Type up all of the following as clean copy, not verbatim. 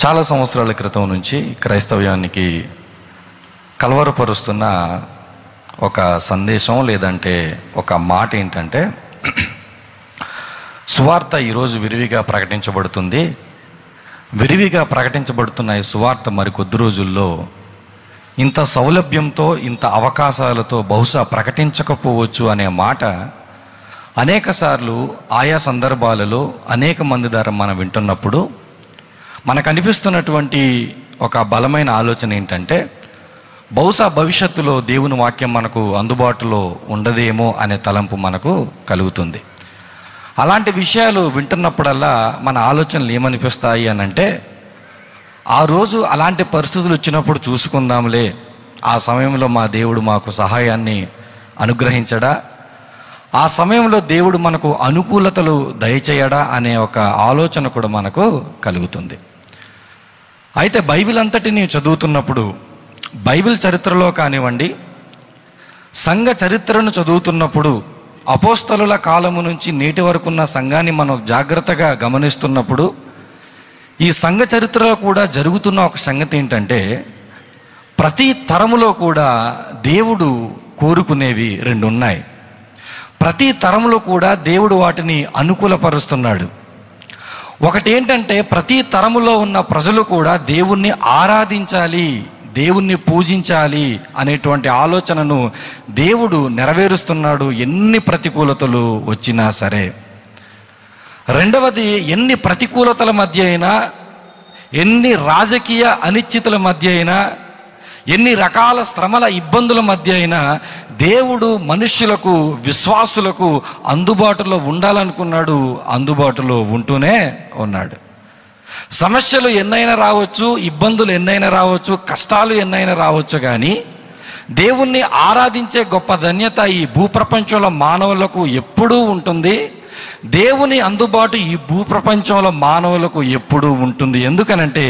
చాలా సంవత్సరాల క్రితం నుంచి క్రైస్తవ్యానికి కలవరపరుస్తున్న ఒక సందేశం లేదంటే ఒక మాట ఏంటంటే, సువార్త ఈరోజు విరివిగా ప్రకటించబడుతుంది. విరివిగా ప్రకటించబడుతున్న ఈ సువార్త మరికొద్ది రోజుల్లో ఇంత సౌలభ్యంతో ఇంత అవకాశాలతో బహుశా ప్రకటించకపోవచ్చు అనే మాట అనేక సార్లు ఆయా సందర్భాలలో అనేక మంది ద్వారా మనం వింటున్నప్పుడు మనకు అనిపిస్తున్నటువంటి ఒక బలమైన ఆలోచన ఏంటంటే, బహుశా భవిష్యత్తులో దేవుని వాక్యం మనకు అందుబాటులో ఉండదేమో అనే తలంపు మనకు కలుగుతుంది. అలాంటి విషయాలు వింటున్నప్పుడల్లా మన ఆలోచనలు ఏమనిపిస్తాయి అని అంటే, ఆ రోజు అలాంటి పరిస్థితులు వచ్చినప్పుడు చూసుకుందాంలే, ఆ సమయంలో మా దేవుడు మాకు సహాయాన్ని అనుగ్రహించడా, ఆ సమయంలో దేవుడు మనకు అనుకూలతలు దయచేయడా అనే ఒక ఆలోచన కూడా మనకు కలుగుతుంది. అయితే బైబిల్ అంతటిని చదువుతున్నప్పుడు, బైబిల్ చరిత్రలో కానివ్వండి, సంఘ చరిత్రను చదువుతున్నప్పుడు, అపోస్తలుల కాలము నుంచి నేటి వరకు ఉన్న సంఘాన్ని మనం జాగ్రత్తగా గమనిస్తున్నప్పుడు, ఈ సంఘ చరిత్రలో కూడా జరుగుతున్న ఒక సంగతి ఏంటంటే, ప్రతి తరములో కూడా దేవుడు కోరుకునేవి రెండు ఉన్నాయి. ప్రతి తరములో కూడా దేవుడు వాటిని అనుకూలపరుస్తున్నాడు. ఒకటి ఏంటంటే, ప్రతి తరములో ఉన్న ప్రజలు కూడా దేవుణ్ణి ఆరాధించాలి, దేవుణ్ణి పూజించాలి అనేటువంటి ఆలోచనను దేవుడు నెరవేరుస్తున్నాడు, ఎన్ని ప్రతికూలతలు వచ్చినా సరే. రెండవది, ఎన్ని ప్రతికూలతల మధ్య అయినా, ఎన్ని రాజకీయ అనిశ్చితుల మధ్య అయినా, ఎన్ని రకాల శ్రమల ఇబ్బందుల మధ్య అయినా దేవుడు మనుష్యులకు, విశ్వాసులకు అందుబాటులో ఉండాలనుకున్నాడు, అందుబాటులో ఉంటూనే ఉన్నాడు. సమస్యలు ఎన్నైనా రావచ్చు, ఇబ్బందులు ఎన్నైనా రావచ్చు, కష్టాలు ఎన్నైనా రావచ్చు, కానీ దేవుణ్ణి ఆరాధించే గొప్ప ధన్యత ఈ భూప్రపంచంలో మానవులకు ఎప్పుడూ ఉంటుంది. దేవుని అందుబాటు ఈ భూప్రపంచంలో మానవులకు ఎప్పుడూ ఉంటుంది. ఎందుకనంటే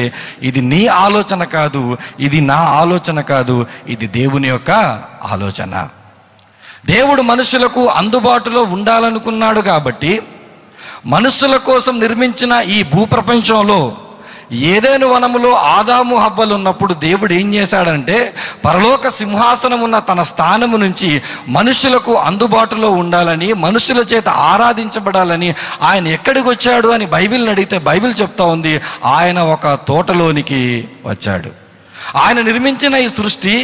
ఇది నీ ఆలోచన కాదు, ఇది నా ఆలోచన కాదు, ఇది దేవుని యొక్క ఆలోచన. దేవుడు మనుషులకు అందుబాటులో ఉండాలనుకున్నాడు కాబట్టి, మనుషుల కోసం నిర్మించిన ఈ భూప్రపంచంలో ఏదెను వనములో ఆదాము హవ్వలు ఉన్నప్పుడు దేవుడు ఏం చేశాడంటే, పరలోక సింహాసనం ఉన్న తన స్థానము నుంచి మనుషులకు అందుబాటులో ఉండాలని, మనుషుల చేత ఆరాధించబడాలని ఆయన ఎక్కడికి వచ్చాడు అని బైబిల్ని అడిగితే బైబిల్ చెప్తా ఉంది, ఆయన ఒక తోటలోనికి వచ్చాడు. ఆయన నిర్మించిన ఈ సృష్టి,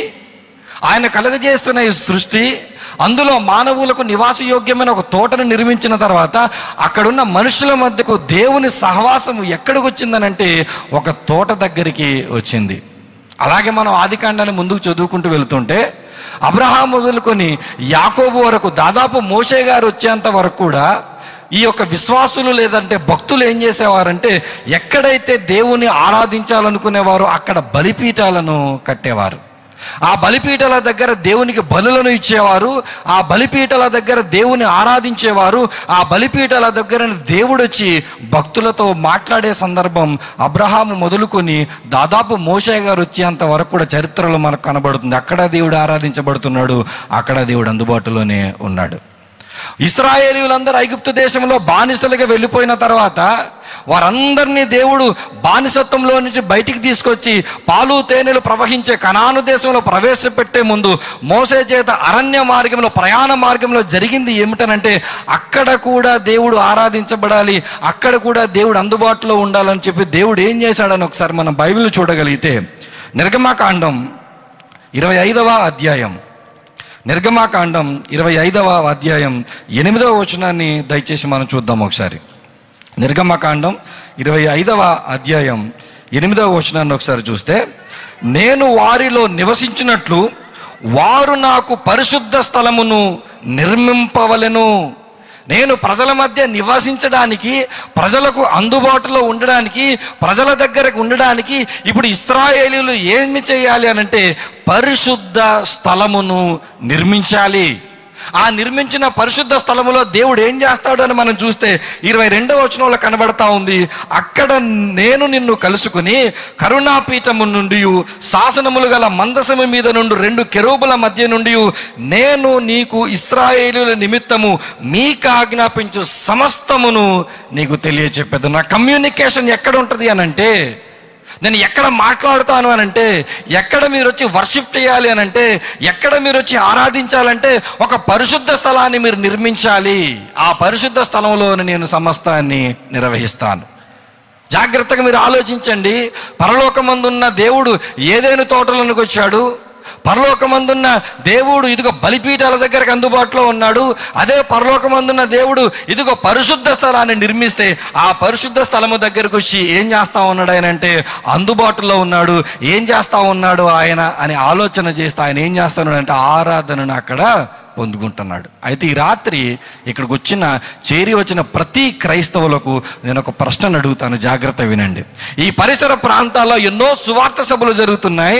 ఆయన కలుగజేస్తున్న ఈ సృష్టి, అందులో మానవులకు నివాసయోగ్యమైన ఒక తోటను నిర్మించిన తర్వాత అక్కడున్న మనుషుల మధ్యకు దేవుని సహవాసము ఎక్కడికి వచ్చిందనంటే ఒక తోట దగ్గరికి వచ్చింది. అలాగే మనం ఆదికాండాన్ని ముందుకు చదువుకుంటూ వెళుతుంటే, అబ్రహాము మొదలుకొని యాకోబు వరకు, దాదాపు మోషే గారు వచ్చేంత వరకు కూడా ఈ యొక్క విశ్వాసులు లేదంటే భక్తులు ఏం చేసేవారంటే, ఎక్కడైతే దేవుని ఆరాధించాలనుకునేవారో అక్కడ బలిపీఠాలను కట్టేవారు. ఆ బలిపీఠాల దగ్గర దేవునికి బలులను ఇచ్చేవారు, ఆ బలిపీఠాల దగ్గర దేవుని ఆరాధించేవారు. ఆ బలిపీఠాల దగ్గర దేవుడు వచ్చి భక్తులతో మాట్లాడే సందర్భం అబ్రహాము మొదలుకొని దాదాపు మోషే గారు వచ్చేంత వరకు కూడా చరిత్రలో మనకు కనబడుతుంది. అక్కడ దేవుడు ఆరాధించబడుతున్నాడు, అక్కడ దేవుడు అందుబాటులోనే ఉన్నాడు. ఇశ్రాయేలీయులందరూ ఐగుప్తు దేశంలో బానిసలుగా వెళ్ళిపోయిన తర్వాత వారందరినీ దేవుడు బానిసత్వంలో నుంచి బయటికి తీసుకొచ్చి పాలు తేనెలు ప్రవహించే కనాను దేశంలో ప్రవేశపెట్టే ముందు మోసే చేత అరణ్య మార్గంలో, ప్రయాణ మార్గంలో జరిగింది ఏమిటనంటే, అక్కడ కూడా దేవుడు ఆరాధించబడాలి, అక్కడ కూడా దేవుడు అందుబాటులో ఉండాలని చెప్పి దేవుడు ఏం చేశాడని ఒకసారి మనం బైబిల్ చూడగలిగితే, నిర్గమకాండం 25వ అధ్యాయం, నిర్గమకాండం 25వ అధ్యాయం 8వ వచనాన్ని దయచేసి మనం చూద్దాం ఒకసారి. నిర్గమకాండం 25వ అధ్యాయం 8వ వచనాన్ని ఒకసారి చూస్తే, నేను వారిలో నివసించినట్లు వారు నాకు పరిశుద్ధ స్థలమును నిర్మింపవలెను. నేను ప్రజల మధ్య నివసించడానికి, ప్రజలకు అందుబాటులో ఉండడానికి, ప్రజల దగ్గరకు ఉండడానికి ఇప్పుడు ఇశ్రాయేలీయులు ఏమి చేయాలి అనంటే, పరిశుద్ధ స్థలమును నిర్మించాలి. ఆ నిర్మించిన పరిశుద్ధ స్థలములో దేవుడు ఏం చేస్తాడు అని మనం చూస్తే 22వ వచనంలో కనబడతా ఉంది, అక్కడ నేను నిన్ను కలుసుకుని కరుణాపీఠము నుండి శాసనములు గల మందసము మీద నుండి 2 కెరూబుల మధ్య నుండి నేను నీకు ఇశ్రాయేలీయుల నిమిత్తము మీకు ఆజ్ఞాపించు సమస్తమును నీకు తెలియచెప్పేది. నా కమ్యూనికేషన్ ఎక్కడ ఉంటుంది అనంటే, నేను ఎక్కడ మాట్లాడుతాను అని అంటే, ఎక్కడ మీరు వచ్చి వర్షిప్ చేయాలి అని అంటే, ఎక్కడ మీరు వచ్చి ఆరాధించాలంటే ఒక పరిశుద్ధ స్థలాన్ని మీరు నిర్మించాలి. ఆ పరిశుద్ధ స్థలంలో నేను సమస్తాన్ని నిర్వహిస్తాను. జాగ్రత్తగా మీరు ఆలోచించండి. పరలోకమందున్న దేవుడు ఏదైనా తోటలోనికి వచ్చాడు. పరలోకమందున్న దేవుడు ఇదిగో బలిపీఠాల దగ్గరకు అందుబాటులో ఉన్నాడు. అదే పరలోకమందున్న దేవుడు ఇదిగో పరిశుద్ధ స్థలాన్ని నిర్మిస్తే ఆ పరిశుద్ధ స్థలము దగ్గరకు వచ్చి ఏం చేస్తా ఉన్నాడు ఆయన అంటే, అందుబాటులో ఉన్నాడు. ఏం చేస్తా ఉన్నాడు ఆయన అని ఆలోచన చేస్తే ఆయన ఏం చేస్తున్నాడు అంటే ఆరాధనను అక్కడ పొందుకుంటున్నాడు. అయితే ఈ రాత్రి ఇక్కడికి చేరి వచ్చిన ప్రతి క్రైస్తవులకు నేను ఒక ప్రశ్నను అడుగుతాను, జాగ్రత్త వినండి. ఈ పరిసర ప్రాంతాల్లో ఎన్నో సువార్త సభలు జరుగుతున్నాయి.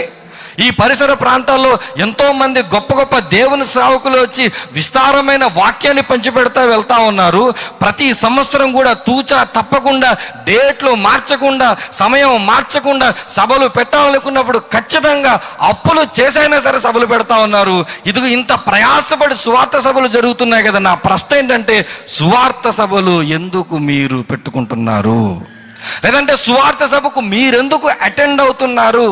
ఈ పరిసర ప్రాంతాల్లో ఎంతో మంది గొప్ప గొప్ప దేవుని సేవకులు వచ్చి విస్తారమైన వాక్యాన్ని పంచిపెడతా వెళ్తా ఉన్నారు. ప్రతి సంవత్సరం కూడా తూచా తప్పకుండా డేట్లు మార్చకుండా, సమయం మార్చకుండా సభలు పెట్టాలనుకున్నప్పుడు ఖచ్చితంగా అప్పులు చేసైనా సరే సభలు పెడతా ఉన్నారు. ఇదిగో ఇంత ప్రయాసపడి సువార్త సభలు జరుగుతున్నాయి కదా. నా ప్రశ్న ఏంటంటే, సువార్త సభలు ఎందుకు మీరు పెట్టుకుంటున్నారు? లేదంటే సువార్త సభకు మీరెందుకు అటెండ్ అవుతున్నారు?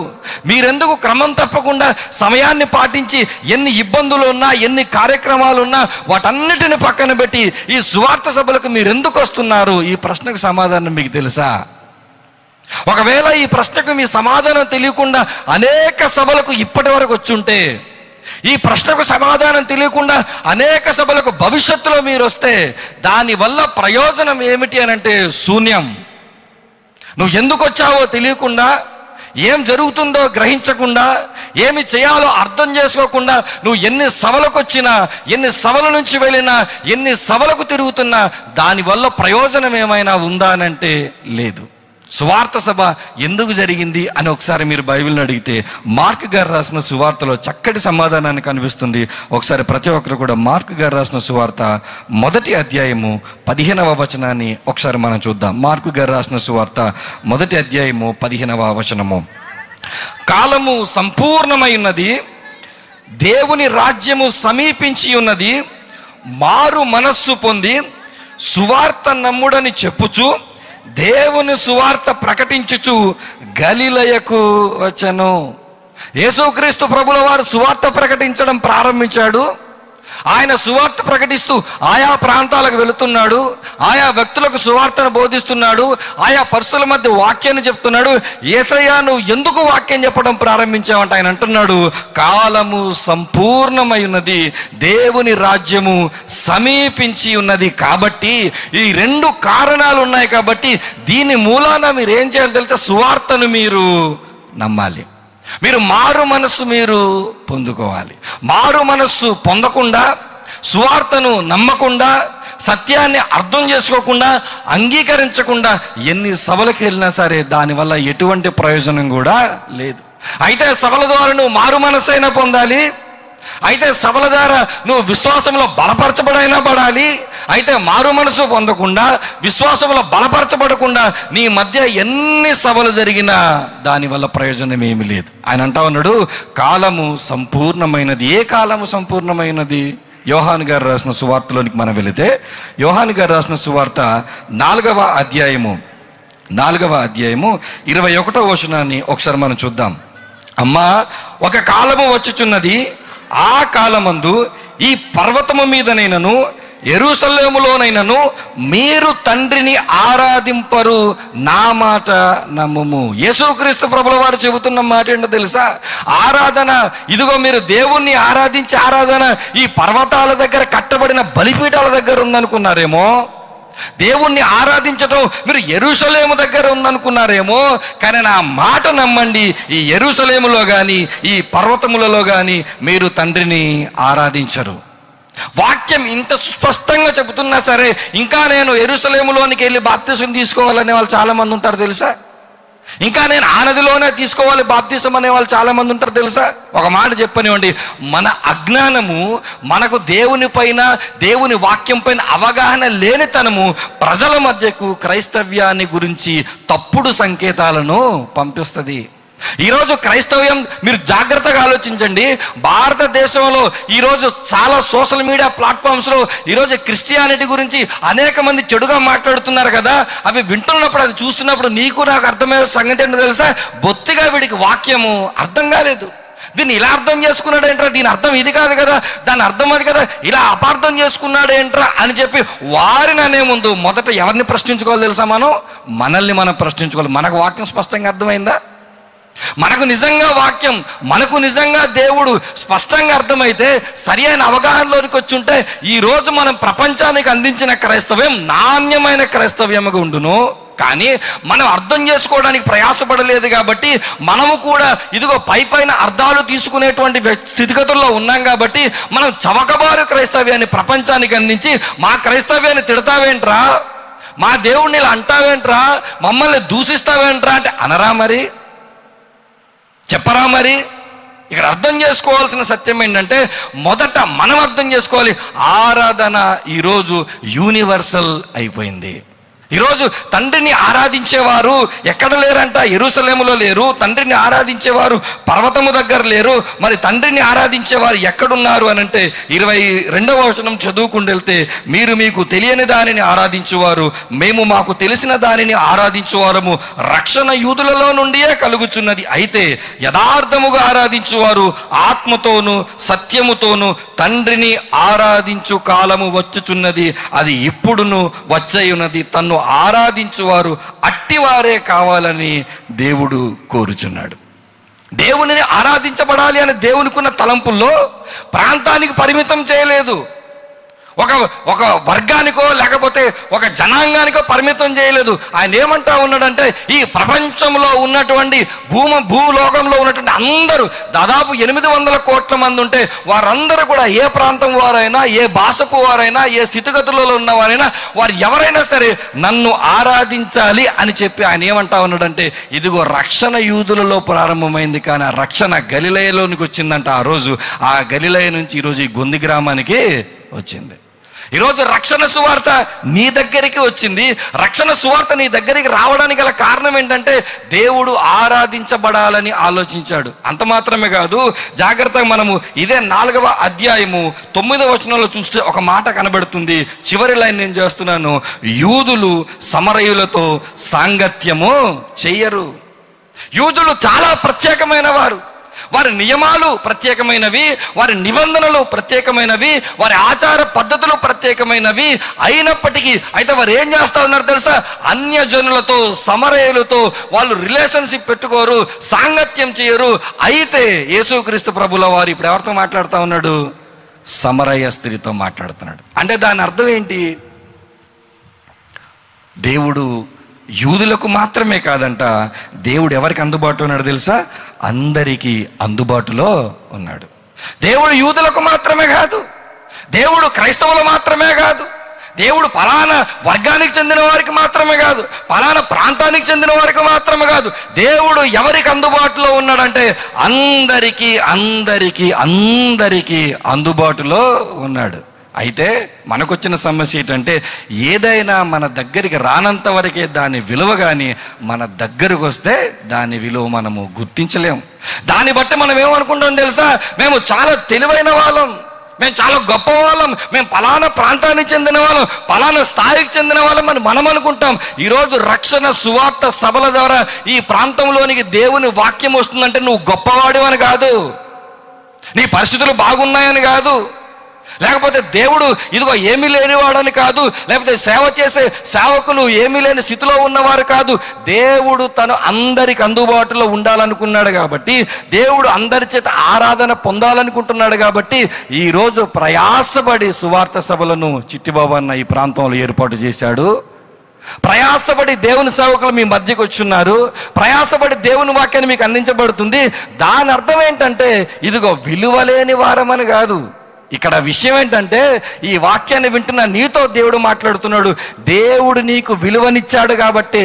మీరెందుకు క్రమం తప్పకుండా సమయాన్ని పాటించి ఎన్ని ఇబ్బందులు ఉన్నా, ఎన్ని కార్యక్రమాలు ఉన్నా వాటన్నిటిని పక్కన పెట్టి ఈ సువార్త సభలకు మీరెందుకు వస్తున్నారు? ఈ ప్రశ్నకు సమాధానం మీకు తెలుసా? ఒకవేళ ఈ ప్రశ్నకు మీ సమాధానం తెలియకుండా అనేక సభలకు ఇప్పటి వరకు వచ్చుంటే, ఈ ప్రశ్నకు సమాధానం తెలియకుండా అనేక సభలకు భవిష్యత్తులో మీరు వస్తే దానివల్ల ప్రయోజనం ఏమిటి అని అంటే శూన్యం. నువ్వు ఎందుకు వచ్చావో తెలియకుండా, ఏం జరుగుతుందో గ్రహించకుండా, ఏమి చేయాలో అర్థం చేసుకోకుండా నువ్వు ఎన్ని సభలకు వచ్చినా, ఎన్ని సభల నుంచి వెళ్ళినా, ఎన్ని సభలకు తిరుగుతున్నా దానివల్ల ప్రయోజనం ఏమైనా ఉందా అని అంటే లేదు. సువార్త సభ ఎందుకు జరిగింది అని ఒకసారి మీరు బైబిల్ని అడిగితే మార్క్ గారు రాసిన సువార్తలో చక్కటి సమాధానాన్ని కనిపిస్తుంది. ఒకసారి ప్రతి ఒక్కరు కూడా మార్క్ గారు రాసిన సువార్త 1వ అధ్యాయము 15వ వచనాన్ని ఒకసారి మనం చూద్దాం. మార్క్ గారు రాసిన సువార్త 1వ అధ్యాయము 15వ వచనము. కాలము సంపూర్ణమై ఉన్నది, దేవుని రాజ్యము సమీపించి ఉన్నది, మారు మనస్సు పొంది సువార్త నమ్ముడని చెప్పుచు దేవుని సువార్త ప్రకటించుచు గలిలయకు వచ్చెను. యేసుక్రీస్తు ప్రభుల వారు సువార్త ప్రకటించడం ప్రారంభించాడు. ఆయన సువార్త ప్రకటిస్తూ ఆయా ప్రాంతాలకు వెళుతున్నాడు. ఆయా వ్యక్తులకు సువార్తను బోధిస్తున్నాడు. ఆయా పరుషుల మధ్య వాక్యాన్ని చెప్తున్నాడు. యేసయ్య నువ్వు ఎందుకు వాక్యం చెప్పడం ప్రారంభించావంటే ఆయన అంటున్నాడు, కాలము సంపూర్ణమై ఉన్నది, దేవుని రాజ్యము సమీపించి ఉన్నది. కాబట్టి ఈ 2 కారణాలు ఉన్నాయి. కాబట్టి దీని మూలాన మీరు ఏం చేయాలి తెలుసా? సువార్తను మీరు నమ్మాలి. మీరు మారు మనస్సు మీరు పొందుకోవాలి. మారు మనస్సు పొందకుండా, సువార్తను నమ్మకుండా, సత్యాన్ని అర్థం చేసుకోకుండా, అంగీకరించకుండా ఎన్ని సభలకు వెళ్ళినా సరే దానివల్ల ఎటువంటి ప్రయోజనం కూడా లేదు. అయితే సభల ద్వారా నువ్వు మారు మనస్సైనా పొందాలి. అయితే సభల ద్వారా నువ్వు విశ్వాసంలో బలపరచబడైనా పడాలి. అయితే మారు మనసు పొందకుండా, విశ్వాసంలో బలపరచబడకుండా నీ మధ్య ఎన్ని సభలు జరిగినా దానివల్ల ప్రయోజనం ఏమీ లేదు. ఆయన అంటా ఉన్నాడు, కాలము సంపూర్ణమైనది. ఏ కాలము సంపూర్ణమైనది? యోహాను గారు రాసిన సువార్తలోనికి మనం వెళితే, యోహాను గారు రాసిన సువార్త 4వ అధ్యాయము 21వ వచనాన్ని ఒకసారి మనం చూద్దాం. అమ్మా, ఒక కాలము వచ్చుచున్నది, ఆ కాలమందు ఈ పర్వతము మీదనైనను యెరూషలేములోనైనను మీరు తండ్రిని ఆరాధింపరు, నా మాట నమ్ముము. యేసుక్రీస్తు ప్రభుల వారు చెబుతున్న మాట ఏంటో తెలుసా? ఆరాధన ఇదిగో మీరు దేవుణ్ణి ఆరాధించే ఆరాధన ఈ పర్వతాల దగ్గర కట్టబడిన బలిపీఠాల దగ్గర ఉందనుకున్నారేమో. దేవుణ్ణి ఆరాధించటం మీరు యెరూషలేము దగ్గర ఉందనుకున్నారేమో. కానీ నా మాట నమ్మండి, ఈ యెరూషలేములో కానీ ఈ పర్వతములలో కానీ మీరు తండ్రిని ఆరాధించరు. వాక్యం ఇంత స్పష్టంగా చెబుతున్నా సరే ఇంకా నేను యెరూషలేములోనికి వెళ్ళి బాప్తిసం తీసుకోవాలనే వాళ్ళు చాలా మంది ఉంటారు తెలుసా? ఇంకా నేను ఆ నదిలోనే తీసుకోవాలి బాప్తిసం అనే వాళ్ళు చాలా మంది ఉంటారు తెలుసా? ఒక మాట చెప్పనివ్వండి, మన అజ్ఞానము, మనకు దేవుని పైన, దేవుని వాక్యం పైన అవగాహన లేనితనము ప్రజల మధ్యకు క్రైస్తవ్యాన్ని గురించి తప్పుడు సంకేతాలను పంపిస్తుంది. ఈరోజు క్రైస్తవ్యం, మీరు జాగ్రత్తగా ఆలోచించండి. భారతదేశంలో ఈరోజు చాలా సోషల్ మీడియా ప్లాట్ఫామ్స్లో ఈరోజు క్రిస్టియానిటీ గురించి అనేక మంది చెడుగా మాట్లాడుతున్నారు కదా. అవి వింటున్నప్పుడు, అది చూస్తున్నప్పుడు నీకు నాకు అర్థమయ్యే సంగతి ఏంటో తెలుసా? బొత్తిగా వీడికి వాక్యము అర్థం కాలేదు. దీన్ని ఇలా అర్థం చేసుకున్నాడు ఏంట్రా, దీని అర్థం ఇది కాదు కదా, దాని అర్థం అది కదా, ఇలా అపార్థం చేసుకున్నాడు ఏంట్రా అని చెప్పి వారిని అనే ముందు మొదట ఎవరిని ప్రశ్నించుకోవాలి తెలుసా? మనల్ని మనం ప్రశ్నించుకోవాలి. మనకు వాక్యం స్పష్టంగా అర్థమైందా? మనకు నిజంగా వాక్యం, మనకు నిజంగా దేవుడు స్పష్టంగా అర్థమైతే, సరి అయిన అవగాహనలోనికి వచ్చి ఉంటే ఈరోజు మనం ప్రపంచానికి అందించిన క్రైస్తవ్యం నాణ్యమైన క్రైస్తవ్యంగా ఉండును. కానీ మనం అర్థం చేసుకోవడానికి ప్రయాసపడలేదు కాబట్టి మనము కూడా ఇదిగో పైన అర్థాలు తీసుకునేటువంటి స్థితిగతుల్లో ఉన్నాం కాబట్టి మనం చవకబారు క్రైస్తవ్యాన్ని ప్రపంచానికి అందించి, మా క్రైస్తవ్యాన్ని తిడతావేంట్రా, మా దేవుడిని ఇలా అంటావేంట్రా, మమ్మల్ని దూషిస్తావేంట్రా అంటే అనరా మరి, చెప్పరా మరి? ఇక్కడ అర్థం చేసుకోవాల్సిన సత్యం ఏంటంటే, మొదట మనం అర్థం చేసుకోవాలి, ఆరాధన ఈరోజు యూనివర్సల్ అయిపోయింది. ఈరోజు తండ్రిని ఆరాధించేవారు ఎక్కడ లేరంట? యెరూషలేములో లేరు. తండ్రిని ఆరాధించేవారు పర్వతము దగ్గర లేరు. మరి తండ్రిని ఆరాధించేవారు ఎక్కడున్నారు అని అంటే 22వ వచనం చదువుకుంటూ వెళ్తే, మీరు మీకు తెలియని దానిని ఆరాధించువారు, మేము మాకు తెలిసిన దానిని ఆరాధించువారము, రక్షణ యూదులలో నుండియే కలుగుచున్నది. అయితే యథార్థముగా ఆరాధించువారు ఆత్మతోను సత్యముతోను తండ్రిని ఆరాధించు కాలము వచ్చుచున్నది, అది ఇప్పుడును వచ్చేయున్నది. తన్ను ఆరాధించువారు అట్టివారే కావాలని దేవుడు కోరుచున్నాడు. దేవునిని ఆరాధించబడాలి అనే దేవునికున్న తలంపుల్లో ప్రాంతానికి పరిమితం చేయలేదు, ఒక వర్గానికో లేకపోతే ఒక జనాంగానికో పరిమితం చేయలేదు. ఆయన ఏమంటా ఉన్నాడంటే, ఈ ప్రపంచంలో ఉన్నటువంటి భూలోకంలో ఉన్నటువంటి అందరూ, దాదాపు 800 కోట్ల మంది ఉంటే వారందరూ కూడా ఏ ప్రాంతం వారైనా, ఏ భాషపు వారైనా, ఏ స్థితిగతులలో ఉన్నవారైనా, వారు ఎవరైనా సరే నన్ను ఆరాధించాలి అని చెప్పి ఆయన ఏమంటా ఉన్నాడంటే, ఇదిగో రక్షణ యూదులలో ప్రారంభమైంది, కానీ ఆ రక్షణ గలిలయలోనికి వచ్చిందంట. ఆ రోజు ఆ గలిలయ నుంచి ఈరోజు ఈ గొంది గ్రామానికి వచ్చింది. ఈరోజు రక్షణ సువార్త నీ దగ్గరికి వచ్చింది. రక్షణ సువార్త నీ దగ్గరికి రావడానికి గల కారణం ఏంటంటే, దేవుడు ఆరాధించబడాలని ఆలోచించాడు. అంత మాత్రమే కాదు, జాగ్రత్తగా మనము ఇదే 4వ అధ్యాయము 9వ వచనంలో చూస్తే ఒక మాట కనబడుతుంది. చివరి లైన్ నేను చేస్తున్నాను, యూదులు సమరయులతో సాంగత్యము చెయ్యరు. యూదులు చాలా ప్రత్యేకమైన వారు, వారి నియమాలు ప్రత్యేకమైనవి, వారి నిబంధనలు ప్రత్యేకమైనవి, వారి ఆచార పద్ధతులు ప్రత్యేకమైనవి. అయినప్పటికీ అయితే వారు ఏం చేస్తా ఉన్నారు తెలుసా? అన్యజనులతో, సమరయులతో వాళ్ళు రిలేషన్షిప్ పెట్టుకోరు, సాంగత్యం చేయరు. అయితే యేసుక్రీస్తు ప్రభుల వారు ఇప్పుడు ఎవరితో మాట్లాడుతూ ఉన్నాడు? సమరయ స్త్రీతో మాట్లాడుతున్నాడు. అంటే దాని అర్థం ఏంటి? దేవుడు యూదులకు మాత్రమే కాదంట, దేవుడు ఎవరికి అందుబాటులో ఉన్నాడు తెలుసా? అందరికీ అందుబాటులో ఉన్నాడు. దేవుడు యూదులకు మాత్రమే కాదు, దేవుడు క్రైస్తవులు మాత్రమే కాదు, దేవుడు పలానా వర్గానికి చెందిన వారికి మాత్రమే కాదు, పలానా ప్రాంతానికి చెందిన వారికి మాత్రమే కాదు. దేవుడు ఎవరికి అందుబాటులో ఉన్నాడంటే అందరికీ అందరికీ అందరికీ అందుబాటులో ఉన్నాడు. అయితే మనకొచ్చిన సమస్య ఏంటంటే, ఏదైనా మన దగ్గరికి రానంత వరకే దాని విలువ, కానీ మన దగ్గరకు వస్తే దాని విలువ మనము గుర్తించలేము. దాన్ని బట్టి మనం ఏమనుకుంటాం తెలుసా? మేము చాలా తెలివైన వాళ్ళం, మేము చాలా గొప్ప వాళ్ళం, మేము పలానా ప్రాంతానికి చెందిన వాళ్ళం, పలానా స్థాయికి చెందిన వాళ్ళం అని మనం అనుకుంటాం. ఈరోజు రక్షణ సువార్త సభల ద్వారా ఈ ప్రాంతంలోనికి దేవుని వాక్యం వస్తుందంటే నువ్వు గొప్పవాడివని కాదు, నీ పరిస్థితులు బాగున్నాయని కాదు, లేకపోతే దేవుడు ఇదిగో ఏమీ లేనివాడని కాదు, లేకపోతే సేవ చేసే సేవకులు ఏమీ లేని స్థితిలో ఉన్నవారు కాదు. దేవుడు తను అందరికి అందుబాటులో ఉండాలనుకున్నాడు కాబట్టి, దేవుడు అందరి చేత ఆరాధన పొందాలనుకుంటున్నాడు కాబట్టి ఈరోజు ప్రయాసపడి సువార్త సభలను చిట్టిబాబు అన్న ఈ ప్రాంతంలో ఏర్పాటు చేశాడు. ప్రయాసపడి దేవుని సేవకులు మీ మధ్యకు వచ్చున్నారు, ప్రయాసపడి దేవుని వాక్యాన్ని మీకు అందించబడుతుంది. దాని అర్థం ఏంటంటే, ఇదిగో విలువలేని వారమని కాదు. ఇక్కడ విషయం ఏంటంటే, ఈ వాక్యాన్ని వింటున్న నీతో దేవుడు మాట్లాడుతున్నాడు. దేవుడు నీకు విలువనిచ్చాడు కాబట్టి,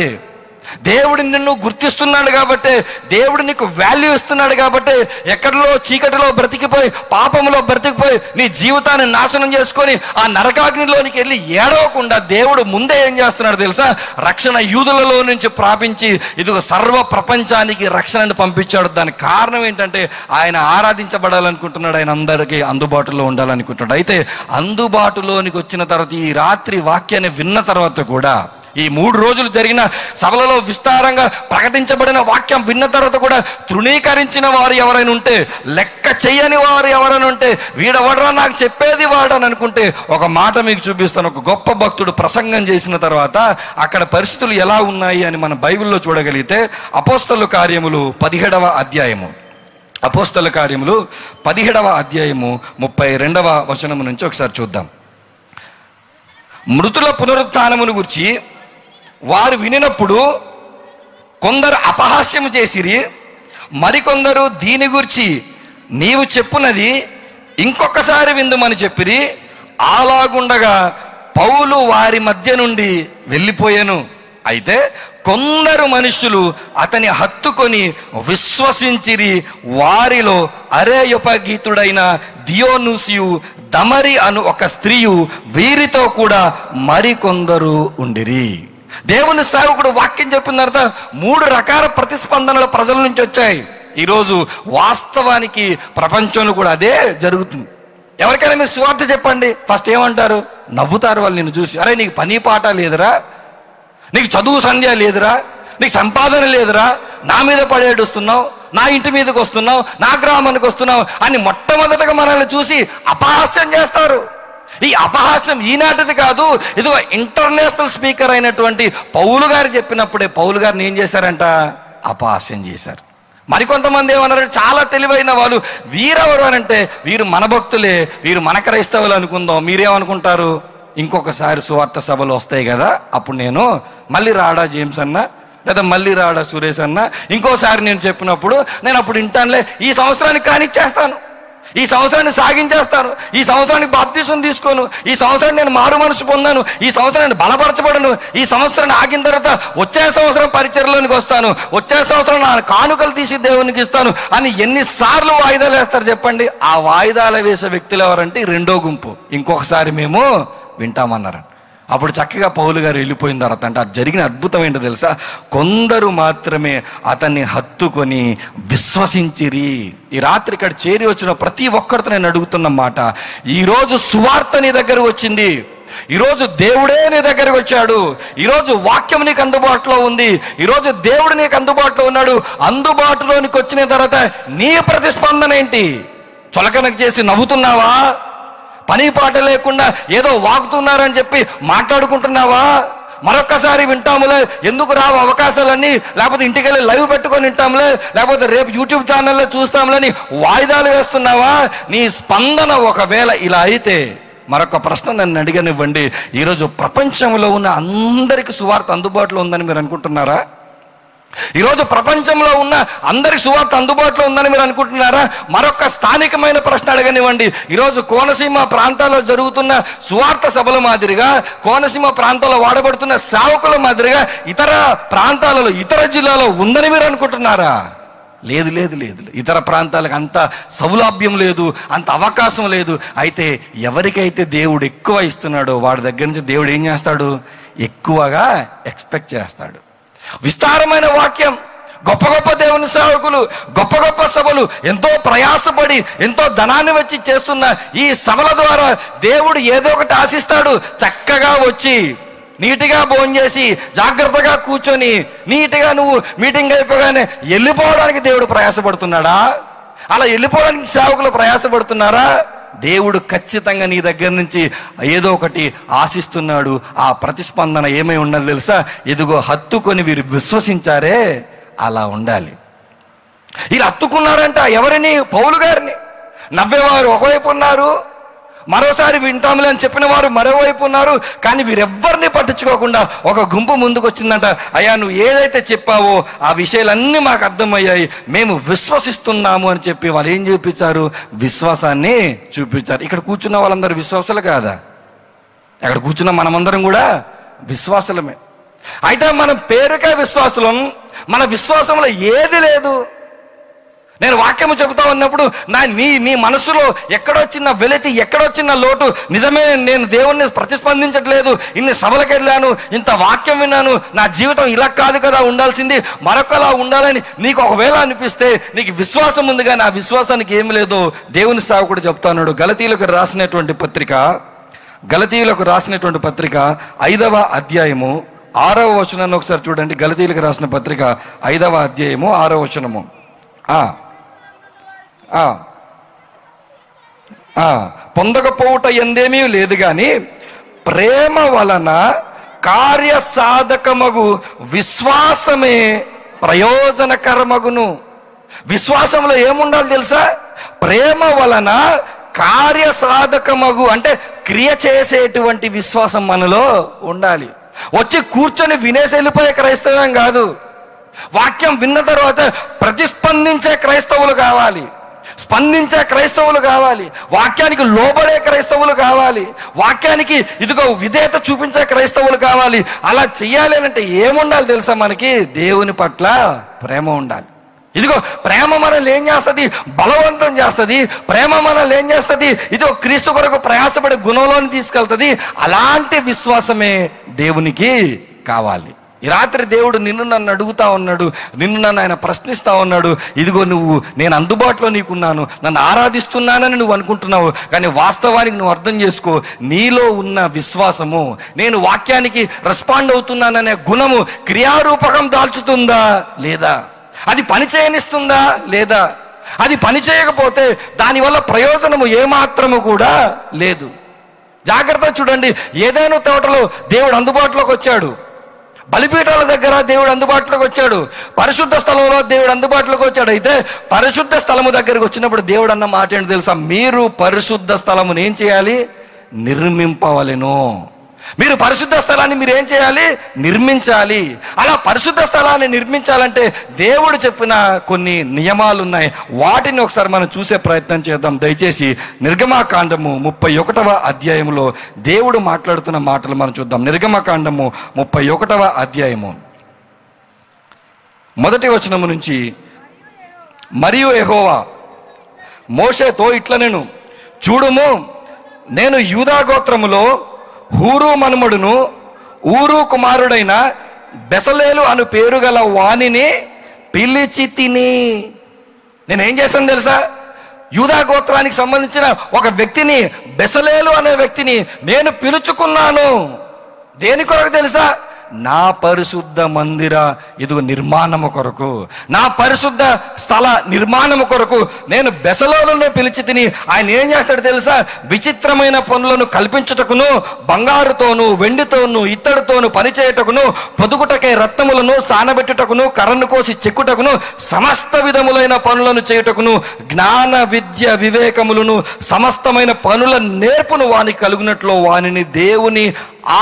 దేవుడు నిన్ను గుర్తిస్తున్నాడు కాబట్టి, దేవుడు నీకు వాల్యూ ఇస్తున్నాడు కాబట్టి, ఎక్కడిలో చీకటిలో బ్రతికిపోయి, పాపంలో బ్రతికిపోయి నీ జీవితాన్ని నాశనం చేసుకొని ఆ నరకాగ్నిలోనికి వెళ్ళి ఏడవకుండా దేవుడు ముందే ఏం చేస్తున్నాడు తెలుసా? రక్షణ యూదులలో నుంచి ప్రాపించి ఇదిగో సర్వ ప్రపంచానికి రక్షణను పంపించాడు. దానికి కారణం ఏంటంటే ఆయన ఆరాధించబడాలనుకుంటున్నాడు, ఆయన అందరికీ అందుబాటులో ఉండాలనుకుంటున్నాడు. అయితే అందుబాటులోనికి వచ్చిన తర్వాత, ఈ రాత్రి వాక్యాన్ని విన్న తర్వాత కూడా, ఈ 3 రోజులు జరిగిన సభలలో విస్తారంగా ప్రకటించబడిన వాక్యం విన్న తర్వాత కూడా తృణీకరించిన వారు ఎవరైనా ఉంటే, లెక్క చెయ్యని వారు ఎవరైనా ఉంటే, వీడెవడరా నాకు చెప్పేది వాడని అనుకుంటే, ఒక మాట మీకు చూపిస్తాను. ఒక గొప్ప భక్తుడు ప్రసంగం చేసిన తర్వాత అక్కడ పరిస్థితులు ఎలా ఉన్నాయి అని మన బైబిల్లో చూడగలిగితే, అపోస్తలుల కార్యములు 17వ అధ్యాయము, అపోస్తలుల కార్యములు 17వ అధ్యాయము 32వ వచనము నుంచి ఒకసారి చూద్దాం. మృతుల పునరుత్థానమును గురించి వారు వినినప్పుడు కొందరు అపహాస్యము చేసిరి, మరికొందరు దీని గురించి నీవు చెప్పునది ఇంకొకసారి విందుమని చెప్పిరి. అలాగుండగా పౌలు వారి మధ్య నుండి వెళ్ళిపోయాను. అయితే కొందరు మనుషులు అతని హత్తుకొని విశ్వసించిరి. వారిలో అరేయోపగీతుడైన దియోనూసియు, దమరి అను ఒక స్త్రీయు, వీరితో కూడా మరికొందరు ఉండిరి. దేవుని సేవకుడు వాక్యం చెప్పిన తర్వాత 3 రకాల ప్రతిస్పందనలు ప్రజల నుంచి వచ్చాయి. ఈరోజు వాస్తవానికి ప్రపంచంలో కూడా అదే జరుగుతుంది. ఎవరికైనా మీరు సువార్త చెప్పండి, ఫస్ట్ ఏమంటారు? నవ్వుతారు వాళ్ళు నిన్ను చూసి. అరే నీకు పని పాట లేదురా, నీకు చదువు సంధ్య లేదురా, నీకు సంపాదన లేదురా, నా మీద పడేడుస్తున్నావు, నా ఇంటి మీదకి వస్తున్నావు, నా గ్రామానికి వస్తున్నావు అని మొట్టమొదటగా మనల్ని చూసి అపహాస్యం చేస్తారు. ఈ అపహాస్యం ఈనాటిది కాదు, ఇదిగో ఇంటర్నేషనల్ స్పీకర్ అయినటువంటి పౌలు గారు చెప్పినప్పుడే పౌలు గారిని ఏం చేశారంట? అపహాస్యం చేశారు. మరికొంతమంది ఏమన్నారంటే, చాలా తెలివైన వాళ్ళు, వీరెవరు అనంటే వీరు మన భక్తులే, వీరు మన క్రైస్తవులు అనుకుందాం. మీరేమనుకుంటారు? ఇంకొకసారి సువార్త సభలు వస్తాయి కదా, అప్పుడు నేను మళ్ళీ రాడా జేమ్స్ అన్న, లేదా మళ్ళీ రాడా సురేష్ అన్న, ఇంకోసారి నేను చెప్పినప్పుడు నేను అప్పుడు వింటానులే, ఈ సంవత్సరానికి కానిచ్చేస్తాను, ఈ సంవత్సరాన్ని సాగించేస్తాను, ఈ సంవత్సరానికి బాప్తిసం తీసుకోను, ఈ సంవత్సరాన్ని నేను మారు మనసు పొందాను, ఈ సంవత్సరాన్ని బలపరచబడను, ఈ సంవత్సరాన్ని ఆగిన తర్వాత వచ్చే సంవత్సరం పరిచర్లోనికి వస్తాను, వచ్చే సంవత్సరం నా కానుకలు తీసి దేవునికి ఇస్తాను అని ఎన్నిసార్లు వాయిదాలు వేస్తారు చెప్పండి? ఆ వాయిదాలు వేసే వ్యక్తులు ఎవరంటే 2వ గుంపు. ఇంకొకసారి మేము వింటామన్నారు. అప్పుడు చక్కగా పౌలు గారు వెళ్ళిపోయిన తర్వాత అంటే అది జరిగిన అద్భుతం ఏంటో తెలుసా? కొందరు మాత్రమే అతన్ని హత్తుకొని విశ్వసించిరి. ఈ రాత్రి ఇక్కడ చేరి వచ్చిన ప్రతి ఒక్కరితో నేను అడుగుతున్న మాట, ఈరోజు సువార్త నీ దగ్గర వచ్చింది, ఈరోజు దేవుడే నీ దగ్గరకు వచ్చాడు, ఈరోజు వాక్యం నీకు అందుబాటులో ఉంది, ఈరోజు దేవుడు నీకు అందుబాటులో ఉన్నాడు. అందుబాటులోనికి వచ్చిన తర్వాత నీ ప్రతిస్పందన ఏంటి? చొలకనకు చేసి నవ్వుతున్నావా? పని పాట లేకుండా ఏదో వాగుతున్నారని చెప్పి మాట్లాడుకుంటున్నావా? మరొక్కసారి వింటాములే, ఎందుకు రావు అవకాశాలన్నీ, లేకపోతే ఇంటికి వెళ్ళి లైవ్ పెట్టుకొని వింటాములే, లేకపోతే రేపు యూట్యూబ్ ఛానల్లో చూస్తాములని వాయిదాలు వేస్తున్నావా? నీ స్పందన ఒకవేళ ఇలా అయితే, మరొక ప్రశ్న నన్ను అడిగనివ్వండి, ఈరోజు ప్రపంచంలో ఉన్న అందరికీ సువార్త అందుబాటులో ఉందని మీరు అనుకుంటున్నారా? ఈరోజు ప్రపంచంలో ఉన్న అందరికి సువార్త అందుబాటులో ఉందని మీరు అనుకుంటున్నారా? మరొక స్థానికమైన ప్రశ్న అడగనివ్వండి, ఈరోజు కోనసీమ ప్రాంతాల్లో జరుగుతున్న సువార్త సభల మాదిరిగా, కోనసీమ ప్రాంతాల్లో వాడబడుతున్న సేవకుల మాదిరిగా ఇతర ప్రాంతాలలో, ఇతర జిల్లాలో ఉందని మీరు అనుకుంటున్నారా? లేదు లేదు లేదు. ఇతర ప్రాంతాలకు అంత సౌలభ్యం లేదు, అంత అవకాశం లేదు. అయితే ఎవరికైతే దేవుడు ఎక్కువ ఇస్తున్నాడో వాడి దగ్గర నుంచి దేవుడు ఏం చేస్తాడు? ఎక్కువగా ఎక్స్పెక్ట్ చేస్తాడు. విస్తారమైన వాక్యం, గొప్ప గొప్ప దేవుని సేవకులు, గొప్ప గొప్ప సభలు, ఎంతో ప్రయాసపడి ఎంతో ధనాన్ని వచ్చి చేస్తున్న ఈ సభల ద్వారా దేవుడు ఏదో ఒకటి ఆశిస్తాడు. చక్కగా వచ్చి నీట్గా భోజనం చేసి జాగ్రత్తగా కూర్చొని నీట్గా నువ్వు మీటింగ్ అయిపోగానే వెళ్ళిపోవడానికి దేవుడు ప్రయాసపడుతున్నాడా? అలా వెళ్ళిపోవడానికి సేవకులు ప్రయాసపడుతున్నారా? దేవుడు ఖచ్చితంగా నీ దగ్గర నుంచి ఏదో ఒకటి ఆశిస్తున్నాడు. ఆ ప్రతిస్పందన ఏమై ఉన్నది తెలుసా? ఇదిగో హత్తుకొని వీరు విశ్వసించారే, అలా ఉండాలి. వీళ్ళు హత్తుకున్నారంట ఎవరిని? పౌలు గారిని. నవ్వేవారు ఒకవైపు ఉన్నారు, మరోసారి వింటాములే అని చెప్పిన వారు మరోవైపు ఉన్నారు. కానీ వీరెవ్వరిని పట్టించుకోకుండా ఒక గుంపు ముందుకు వచ్చిందంట. అయ్యా నువ్వు ఏదైతే చెప్పావో ఆ విషయాలన్నీ మాకు అర్థమయ్యాయి, మేము విశ్వసిస్తున్నాము అని చెప్పి వాళ్ళు ఏం చూపించారు? విశ్వాసాన్ని చూపించారు. ఇక్కడ కూర్చున్న వాళ్ళందరూ విశ్వాసులు కాదా? అక్కడ కూర్చున్న మనమందరం కూడా విశ్వాసులమే. అయితే మనం పేరుకే విశ్వాసులం, మన విశ్వాసంలో ఏది లేదు. నేను వాక్యము చెబుతా ఉన్నప్పుడు నీ మనసులో ఎక్కడో చిన్న వెలితి, ఎక్కడో చిన్న లోటు, నిజమే నేను దేవుణ్ణి ప్రతిస్పందించట్లేదు, ఇన్ని సభలకు వెళ్ళాను, ఇంత వాక్యం విన్నాను, నా జీవితం ఇలా కాదు కదా ఉండాల్సింది, మరొకలా ఉండాలని నీకు ఒకవేళ అనిపిస్తే నీకు విశ్వాసం ఉంది, కానీ ఆ విశ్వాసానికి ఏమి లేదు. దేవుని సేవకుడు చెప్తాన్నాడు, గలతీయులకు రాసినటువంటి పత్రిక 5వ అధ్యాయము 6వ వచనాన్ని ఒకసారి చూడండి. గలతీయులకు రాసిన పత్రిక 5వ అధ్యాయము 6వ వచనము. పొందకపోవుట ఎందేమీ లేదు, కానీ ప్రేమ వలన కార్యసాధకమగు విశ్వాసమే ప్రయోజనకరమగును. విశ్వాసంలో ఏముండాలి తెలుసా? ప్రేమ వలన కార్యసాధకమగు, అంటే క్రియ చేసేటువంటి విశ్వాసం మనలో ఉండాలి. వచ్చి కూర్చొని వినేసి వెళ్ళిపోయే క్రైస్తవం కాదు. వాక్యం విన్న తర్వాత ప్రతిస్పందించే క్రైస్తవులు కావాలి, స్పందించే క్రైస్తవులు కావాలి, వాక్యానికి లోబడే క్రైస్తవులు కావాలి, వాక్యానికి ఇదిగో విధేయత చూపించే క్రైస్తవులు కావాలి. అలా చెయ్యాలి అంటే ఏముండాలి తెలుసా? మనకి దేవుని పట్ల ప్రేమ ఉండాలి. ఇదిగో ప్రేమ మనల్ని ఏం చేస్తుంది? బలవంతం చేస్తుంది. ప్రేమ మనల్ని ఏం చేస్తుంది? ఇదిగో క్రీస్తు కొరకు ప్రయాసపడే గుణంలోని తీసుకెళ్తుంది. అలాంటి విశ్వాసమే దేవునికి కావాలి. ఈ రాత్రి దేవుడు నిన్ను నన్ను అడుగుతా ఉన్నాడు, నిన్ను నన్ను ఆయన ప్రశ్నిస్తూ ఉన్నాడు. ఇదిగో నేను అందుబాటులో నీకున్నాను, నన్ను ఆరాధిస్తున్నానని నువ్వు అనుకుంటున్నావు, కానీ వాస్తవానికి నువ్వు అర్థం చేసుకో, నీలో ఉన్న విశ్వాసము, నేను వాక్యానికి రెస్పాండ్ అవుతున్నాననే గుణము క్రియారూపకం దాల్చుతుందా లేదా? అది పని చేయనిస్తుందా లేదా? అది పని చేయకపోతే దానివల్ల ప్రయోజనము ఏమాత్రము కూడా లేదు. జాగ్రత్త చూడండి. ఏదైనా తోటలో దేవుడు అందుబాటులోకి వచ్చాడు, బలిపీఠాల దగ్గర దేవుడు అందుబాటులోకి వచ్చాడు, పరిశుద్ధ స్థలంలో దేవుడు అందుబాటులోకి వచ్చాడు. అయితే పరిశుద్ధ స్థలము దగ్గరికి వచ్చినప్పుడు దేవుడు అన్న మాట ఏంటి తెలుసా? మీరు పరిశుద్ధ స్థలమును ఏం చేయాలి? నిర్మింపవలెను. మీరు పరిశుద్ధ స్థలాన్ని మీరు ఏం చేయాలి? నిర్మించాలి. అలా పరిశుద్ధ స్థలాన్ని నిర్మించాలంటే దేవుడు చెప్పిన కొన్ని నియమాలు ఉన్నాయి. వాటిని ఒకసారి మనం చూసే ప్రయత్నం చేద్దాం. దయచేసి నిర్గమాకాండము 31వ అధ్యాయంలో దేవుడు మాట్లాడుతున్న మాటలు మనం చూద్దాం. నిర్గమాకాండము 31వ అధ్యాయము 1వ వచనము నుంచి, మరియు యెహోవా మోషేతో ఇట్లనెను, చూడుము, నేను యూదా గోత్రములో హూరు మనుమడును ఊరు కుమారుడైన బెసలేలు అను పేరు గల వానిని పిలిచి తిని. నేనేం చేశాను తెలుసా? యూదా గోత్రానికి సంబంధించిన ఒక వ్యక్తిని, బెసలేలు అనే వ్యక్తిని నేను పిలుచుకున్నాను. దేని కొరకు తెలుసా? నా పరిశుద్ధ మందిర ఇదిగో నిర్మాణము కొరకు, నా పరిశుద్ధ స్థల నిర్మాణము కొరకు నేను బెసలేలును పిలిచి తిని. ఆయన ఏం చేస్తాడు తెలుసా? విచిత్రమైన పనులను కల్పించుటకును, బంగారుతోను వెండితోను ఇత్తడితోను పనిచేయటకును, పొదుగుటకే రత్నములను సానబెట్టుటకును, కర్రను కోసి చెక్కుటకును, సమస్త విధములైన పనులను చేయుటకును, జ్ఞాన విద్య వివేకములను సమస్తమైన పనుల నేర్పును వానికి కలుగునట్లు వానిని దేవుని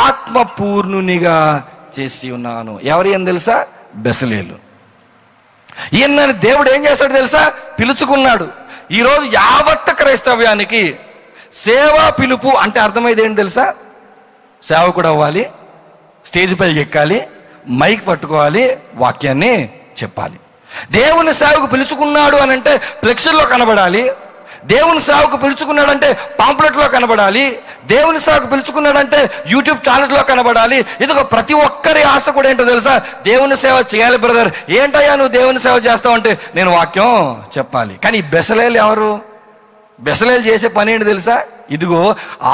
ఆత్మపూర్ణునిగా చేసి ఉన్నాను. ఎవరు ఏం తెలుసా? బెసలేలు. ఈయన దేవుడు ఏం చేస్తాడు తెలుసా? పిలుచుకున్నాడు. ఈరోజు యావత్ క్రైస్తవ్యానికి సేవా పిలుపు అంటే అర్థమైంది ఏంటి తెలుసా? సేవకుడు అవ్వాలి, స్టేజ్ పైకి ఎక్కాలి, మైక్ పట్టుకోవాలి, వాక్యాన్ని చెప్పాలి. దేవుని సేవకు పిలుచుకున్నాడు అని అంటే ఫ్లెక్సీల్లో కనబడాలి. దేవుని సేవకు పిలుచుకున్నాడంటే పాంప్లెట్లో కనబడాలి. దేవుని సేవకు పిలుచుకున్నాడంటే యూట్యూబ్ ఛానల్స్లో కనబడాలి. ఇదిగో ప్రతి ఒక్కరి ఆశ కూడా ఏంటో తెలుసా? దేవుని సేవ చేయాలి. బ్రదర్, ఏంటయ్యా నువ్వు దేవుని సేవ చేస్తావు అంటే నేను వాక్యం చెప్పాలి. కానీ బెసలేలు ఎవరు? బెసలేలు చేసే పని ఏంటి తెలుసా? ఇదిగో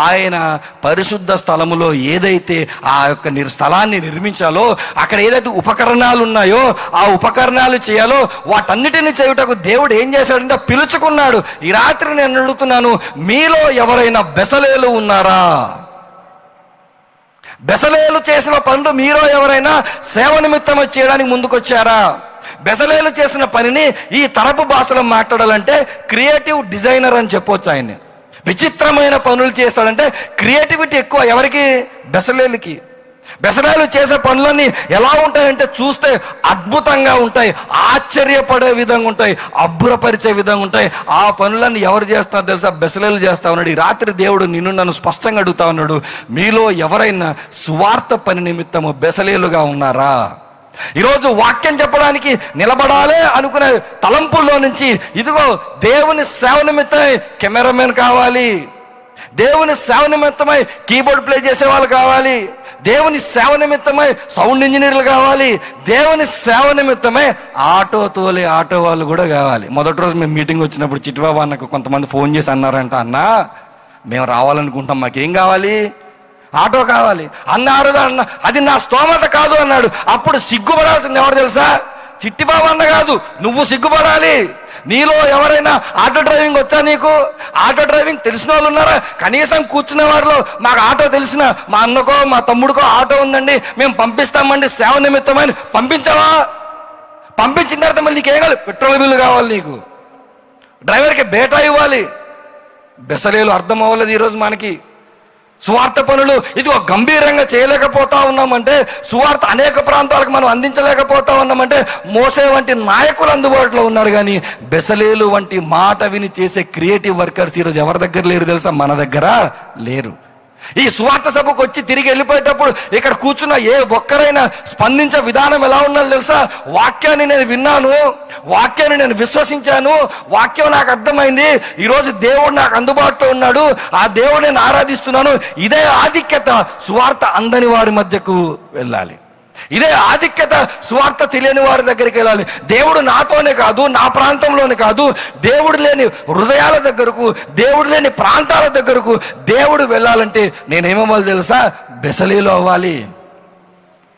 ఆయన పరిశుద్ధ స్థలములో ఏదైతే ఆ యొక్క స్థలాన్ని నిర్మించాలో, అక్కడ ఏదైతే ఉపకరణాలు ఉన్నాయో ఆ ఉపకరణాలు చేయాలో వాటన్నిటిని చేయుటకు దేవుడు ఏం చేశాడంటే పిలుచుకున్నాడు. ఈ రాత్రి నేను అడుగుతున్నాను, మీలో ఎవరైనా బెసలేలు ఉన్నారా? బెసలేలు చేసిన పనులు మీలో ఎవరైనా సేవ నిమిత్తం చేయడానికి ముందుకొచ్చారా? బెసలేలు చేసిన పనిని ఈ తరపు భాషలో మాట్లాడాలంటే క్రియేటివ్ డిజైనర్ అని చెప్పొచ్చు. ఆయన్ని విచిత్రమైన పనులు చేస్తాడంటే క్రియేటివిటీ ఎక్కువ. ఎవరికి? బెసలేలుకి. బెసలేలు చేసే పనులన్నీ ఎలా ఉంటాయంటే చూస్తే అద్భుతంగా ఉంటాయి, ఆశ్చర్యపడే విధంగా ఉంటాయి, అబ్బురపరిచే విధంగా ఉంటాయి. ఆ పనులన్నీ ఎవరు చేస్తారో తెలుసా? బెసలేలు చేస్తా ఉన్నాడు. ఈ రాత్రి దేవుడు నిన్ను నన్ను స్పష్టంగా అడుగుతా ఉన్నాడు, మీలో ఎవరైనా సువార్త పని నిమిత్తము బెసలేలుగా ఉన్నారా? ఈరోజు వాక్యం చెప్పడానికి నిలబడాలి అనుకునే తలంపుల్లో నుంచి ఇదిగో దేవుని సేవ నిమిత్తమై కెమెరామెన్ కావాలి, దేవుని సేవ నిమిత్తమై కీబోర్డ్ ప్లే చేసే వాళ్ళు కావాలి, దేవుని సేవ నిమిత్తమై సౌండ్ ఇంజనీర్లు కావాలి, దేవుని సేవ నిమిత్తమై ఆటో తోలే ఆటో వాళ్ళు కూడా కావాలి. మొదటి రోజు మేము మీటింగ్ వచ్చినప్పుడు చిట్టిబాబు అన్నకు కొంతమంది ఫోన్ చేసి అన్నారంట, అన్న మేము రావాలనుకుంటాం, మాకేం కావాలి? ఆటో కావాలి అన్నారు. అన్న అది నా స్తోమత కాదు అన్నాడు. అప్పుడు సిగ్గుపడాల్సింది ఎవరు తెలుసా? చిట్టిబాబు అన్న కాదు, నువ్వు సిగ్గుపడాలి. నీలో ఎవరైనా ఆటో డ్రైవింగ్ వచ్చా? నీకు ఆటో డ్రైవింగ్ తెలిసిన వాళ్ళు ఉన్నారా? కనీసం కూర్చునే వారిలో మాకు ఆటో తెలిసిన మా అన్నకో మా తమ్ముడికో ఆటో ఉందండి, మేము పంపిస్తామండి సేవ నిమిత్తమని పంపించావా? పంపించిన తర్వాత మళ్ళీ నీకేం కావాలి? పెట్రోల్ బిల్లు కావాలి, నీకు డ్రైవర్కి బేటా ఇవ్వాలి. బెసలేలు అర్థం అవ్వలేదు ఈరోజు మనకి. సువార్త పనులు ఇదిగో గంభీరంగా చేయలేకపోతా ఉన్నామంటే, సువార్త అనేక ప్రాంతాలకు మనం అందించలేకపోతా ఉన్నామంటే, మోసే వంటి నాయకులు అందుబాటులో ఉన్నారు, కానీ బెసలేలు వంటి మాట విని చేసే క్రియేటివ్ వర్కర్స్ ఈరోజు ఎవరి దగ్గర లేరు తెలుసా? మన దగ్గర లేరు. ఈ సువార్త సభకు వచ్చి తిరిగి వెళ్ళిపోయేటప్పుడు ఇక్కడ కూర్చున్న ఏ ఒక్కరైనా స్పందించే విధానం ఎలా ఉన్నది తెలుసా? వాక్యాన్ని నేను విన్నాను, వాక్యాన్ని నేను విశ్వసించాను, వాక్యం నాకు అర్థమైంది, ఈరోజు దేవుడు నాకు అందుబాటులో ఉన్నాడు, ఆ దేవుడు నేను ఆరాధిస్తున్నాను. ఇదే ఆధిక్యత సువార్త అందని వారి మధ్యకు వెళ్ళాలి. ఇదే ఆధిక్యత సువార్త తెలియని వారి దగ్గరికి వెళ్ళాలి. దేవుడు నాతోనే కాదు, నా ప్రాంతంలోనే కాదు, దేవుడు లేని హృదయాల దగ్గరకు, దేవుడు లేని ప్రాంతాల దగ్గరకు దేవుడు వెళ్ళాలంటే నేనేమవ్వాలి తెలుసా? బెసలేలు అవ్వాలి.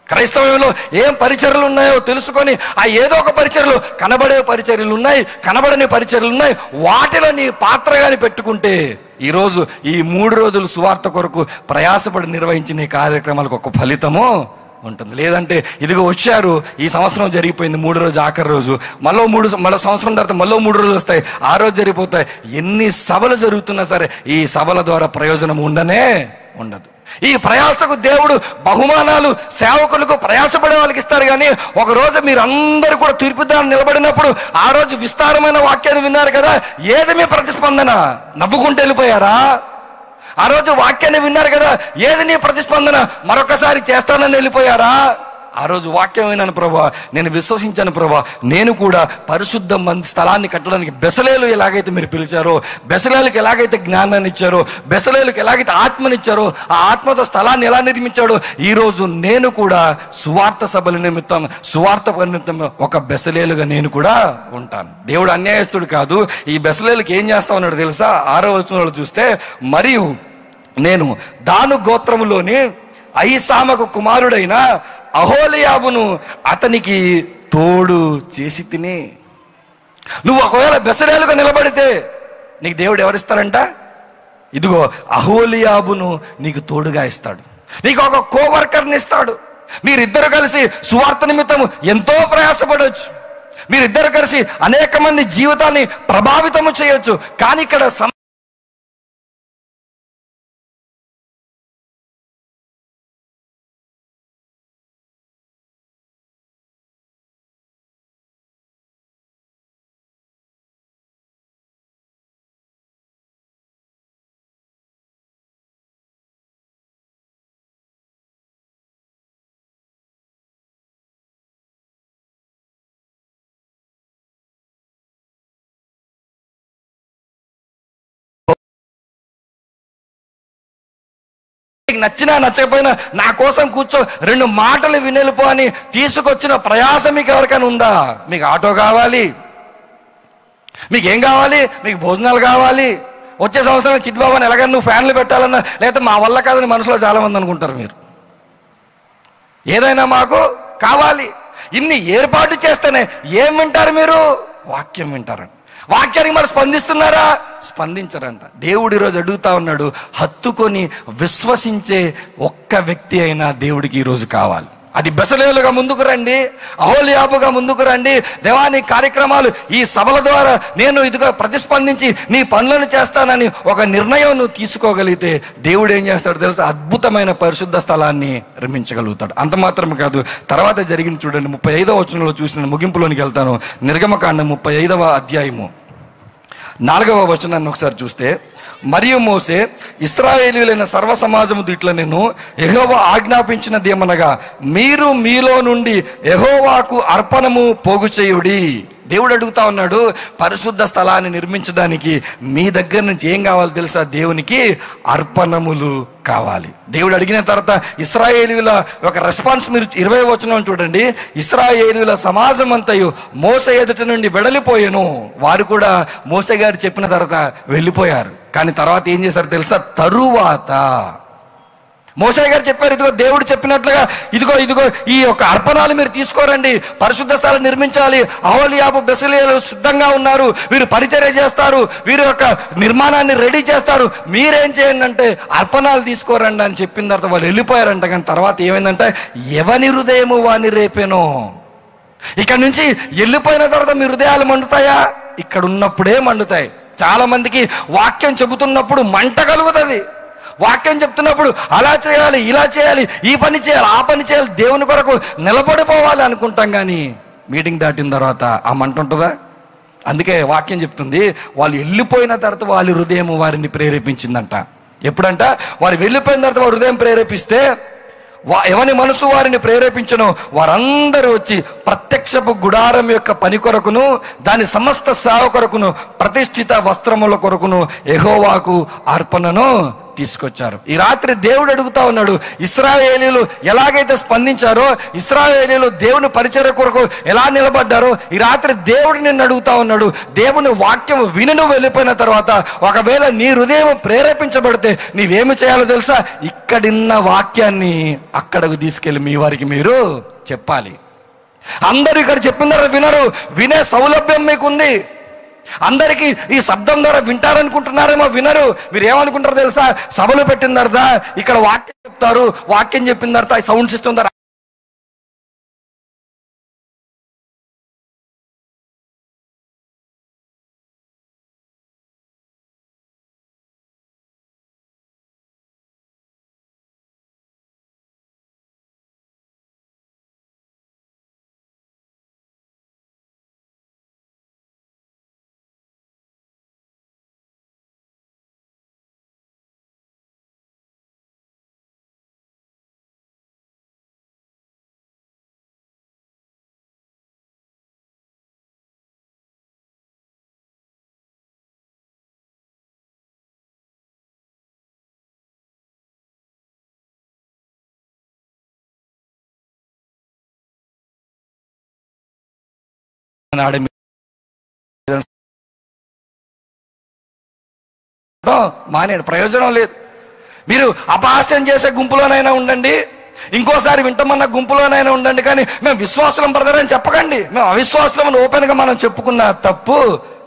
క్రైస్తవంలో ఏం పరిచర్యలు ఉన్నాయో తెలుసుకొని ఆ ఏదో ఒక పరిచర్యలు, కనబడే పరిచర్యలు ఉన్నాయి, కనబడని పరిచర్యలు ఉన్నాయి, వాటిలో నీ పాత్రగాని పెట్టుకుంటే ఈరోజు ఈ 3 రోజులు సువార్త కొరకు ప్రయాసపడి నిర్వహించిన ఈ కార్యక్రమాలకు ఒక ఫలితము ఉంటుంది. లేదంటే ఇదిగో వచ్చారు, ఈ సంవత్సరం జరిగిపోయింది, 3 రోజు ఆఖరి రోజు, మళ్ళీ సంవత్సరం తర్వాత మళ్ళీ 3 రోజులు వస్తాయి, ఆ రోజు జరిగిపోతాయి. ఎన్ని సభలు జరుగుతున్నా సరే ఈ సభల ద్వారా ప్రయోజనం ఉండదు. ఈ ప్రయాసకు దేవుడు బహుమానాలు సేవకులకు ప్రయాసపడే వాళ్ళకి ఇస్తారు, కానీ ఒక రోజు మీరు అందరూ కూడా తీర్పుదాన్ని నిలబడినప్పుడు ఆ రోజు విస్తారమైన వాక్యాన్ని విన్నారు కదా, ఏది మీ ప్రతిస్పందన? నవ్వుకుంటూ వెళ్ళిపోయారా? ఆ రోజు వాక్యాన్ని విన్నారు కదా, ఏది నీ ప్రతిస్పందన? మరొకసారి చేస్తానని వెళ్ళిపోయారా? ఆ రోజు వాక్యం విన్నాను ప్రభా, నేను విశ్వసించాను ప్రభా, నేను కూడా పరిశుద్ధ స్థలాన్ని కట్టడానికి బెసలేలు ఎలాగైతే మీరు పిలిచారో, బెసలేలకు ఎలాగైతే జ్ఞానాన్ని ఇచ్చారో, బెసలేలకు ఎలాగైతే ఆత్మనిచ్చారో, ఆ ఆత్మతో స్థలాన్ని ఎలా నిర్మించాడో, ఈరోజు నేను కూడా సువార్త సభల నిమిత్తం, సువార్త పని నిమిత్తం ఒక బెసలేలుగా నేను కూడా ఉంటాను. దేవుడు అన్యాయస్తుడు కాదు. ఈ బెసలేలకు ఏం చేస్తా ఉన్నాడు తెలుసా? 6వ వచనంలో చూస్తే, మరియు నేను దాను గోత్రములోని అహిసామకు కుమారుడైన అహోలియాబును అతనికి తోడు చేసి తిని. నువ్వు ఒకవేళ బెసలేలుగా నిలబడితే నీకు దేవుడు ఎవరిస్తారంట? ఇదిగో అహోలియాబును నీకు తోడుగా ఇస్తాడు, నీకు ఒక కోవర్కర్ని ఇస్తాడు. మీరిద్దరు కలిసి సువార్త నిమిత్తం ఎంతో ప్రయాసపడవచ్చు, మీరిద్దరు కలిసి అనేక మంది జీవితాన్ని ప్రభావితము చేయొచ్చు. కానీ ఇక్కడ నచ్చినా నచ్చకపోయినా నా కోసం కూర్చో, 2 మాటలు వినెళ్ళిపో అని తీసుకొచ్చిన ప్రయాస మీకు ఎవరికైనా ఉందా? మీకు ఆటో కావాలి, మీకు ఏం కావాలి? మీకు భోజనాలు కావాలి. వచ్చే సంవత్సరం చిట్టిబాబుని ఎలాగైనా నువ్వు ఫ్యాన్లు పెట్టాలన్నా, లేకపోతే మా వల్ల కాదని మనసులో చాలా మంది అనుకుంటారు. మీరు ఏదైనా మాకు కావాలి. ఇన్ని ఏర్పాటు చేస్తేనే ఏం వింటారు మీరు? వాక్యం వింటారంట. వాక్యానికి మరి స్పందిస్తున్నారా? స్పందించరంట. దేవుడు ఈరోజు అడుగుతా ఉన్నాడు, హత్తుకొని విశ్వసించే ఒక్క వ్యక్తి అయినా దేవుడికి ఈరోజు కావాలి. అది బెసలేలుగా ముందుకు రండి, అహోలియాబుగా ముందుకు రండి, దేవాని కార్యక్రమాలు ఈ సభల ద్వారా నేను ఇదిగో ప్రతిస్పందించి నీ పనులను చేస్తానని ఒక నిర్ణయం నువ్వు తీసుకోగలిగితే దేవుడు ఏం చేస్తాడు తెలుసా? అద్భుతమైన పరిశుద్ధ స్థలాన్ని నిర్మించగలుగుతాడు. అంత మాత్రం కాదు, తర్వాత జరిగింది చూడండి. 35వ వచనంలో చూసిన ముగింపులోనికి వెళ్తాను. నిర్గమకాండం 35వ అధ్యాయము 4వ వచనాన్ని ఒకసారి చూస్తే, మరియు మోసే ఇశ్రాయేలీయులైన సర్వ సమాజము ఇట్లా నేను యెహోవా ఆజ్ఞాపించినది ఏమనగా, మీరు మీలో నుండి యెహోవాకు అర్పణము పోగు చేయుడి. దేవుడు అడుగుతా ఉన్నాడు, పరిశుద్ధ స్థలాన్ని నిర్మించడానికి మీ దగ్గర నుంచి ఏం కావాలి తెలుసా? దేవునికి అర్పణములు కావాలి. దేవుడు అడిగిన తర్వాత ఇశ్రాయేలీయుల ఒక రెస్పాన్స్ మీరు 20వ వచనం చూడండి. ఇశ్రాయేలీయుల సమాజం అంతయు మోసే ఎదుట నుండి వెడలిపోయాను. వారు కూడా మోసే గారు చెప్పిన తర్వాత వెళ్ళిపోయారు. కానీ తర్వాత ఏం చేశారు తెలుసా? తరువాత మోసే గారు చెప్పారు, ఇదిగో దేవుడు చెప్పినట్లుగా ఇదిగో ఈ యొక్క అర్పణాలు మీరు తీసుకోరండి, పరిశుద్ధ స్థలం నిర్మించాలి, అహోలియాబు బెసలేలు సిద్ధంగా ఉన్నారు, వీరు పరిచర్య చేస్తారు, వీరి యొక్క నిర్మాణాన్ని రెడీ చేస్తారు, మీరేం చేయండి అంటే అర్పణాలు తీసుకోరండి అని చెప్పిన తర్వాత వాళ్ళు వెళ్ళిపోయారంట. కానీ తర్వాత ఏమైందంటే, ఎవని హృదయము వాని రేపేనో. ఇక్కడ నుంచి వెళ్ళిపోయిన తర్వాత మీ హృదయాలు మండుతాయా? ఇక్కడ ఉన్నప్పుడే మండుతాయి. చాలా మందికి వాక్యం చెబుతున్నప్పుడు మంట కలుగుతుంది. వాక్యం చెప్తున్నప్పుడు అలా చేయాలి, ఇలా చేయాలి, ఈ పని చేయాలి, ఆ పని చేయాలి, దేవుని కొరకు నిలబడిపోవాలి అనుకుంటాం. కానీ మీటింగ్ దాటిన తర్వాత ఆ మంట ఉంటుందా? అందుకే వాక్యం చెప్తుంది, వాళ్ళు వెళ్ళిపోయిన తర్వాత వాళ్ళ హృదయం వారిని ప్రేరేపించిందంట. ఎప్పుడంట? వారు వెళ్ళిపోయిన తర్వాత వారి హృదయం ప్రేరేపిస్తే ఎవని మనసు వారిని ప్రేరేపించను వారందరూ వచ్చి ప్రత్యక్షపు గుడారం యొక్క పని కొరకును దాని సమస్త సేవ కొరకును ప్రతిష్ఠిత వస్త్రముల కొరకును యెహోవాకు అర్పణను తీసుకొచ్చారు. ఈ రాత్రి దేవుడు అడుగుతా ఉన్నాడు, ఇశ్రాయేలీయులు ఎలాగైతే స్పందించారో, ఇశ్రాయేలీయులు దేవుని పరిచర్య కొరకు ఎలా నిలబడ్డారో, ఈ రాత్రి దేవుడు నిన్ను అడుగుతా ఉన్నాడు. దేవుని వాక్యం విని నువ్వు వెళ్ళిపోయిన తర్వాత ఒకవేళ నీ హృదయం ప్రేరేపించబడితే నీవేమి చేయాలో తెలుసా? ఇక్కడున్న వాక్యాన్ని అక్కడకు తీసుకెళ్ళి మీ వారికి మీరు చెప్పాలి. అందరూ ఇక్కడ చెప్పిన తర్వాత వినరు, వినే సౌలభ్యం మీకుంది. అందరికీ ఈ శబ్దం ద్వారా వింటారనుకుంటున్నారేమో, వినరు. మీరు ఏమనుకుంటారో తెలుసా? సభలు పెట్టిన తర్వాత ఇక్కడ వాక్యం చెప్తారు, వాక్యం చెప్పిన తర్వాత సౌండ్ సిస్టమ్ ద్వారా మానేడు, ప్రయోజనం లేదు. మీరు అపహాస్యం చేసే గుంపులోనైనా ఉండండి, ఇంకోసారి వింటామన్న గుంపులోనైనా ఉండండి, కానీ మేము విశ్వాసం బ్రదర్ అని చెప్పకండి. మేము అవిశ్వాసం ఓపెన్గా మనం చెప్పుకున్న తప్పు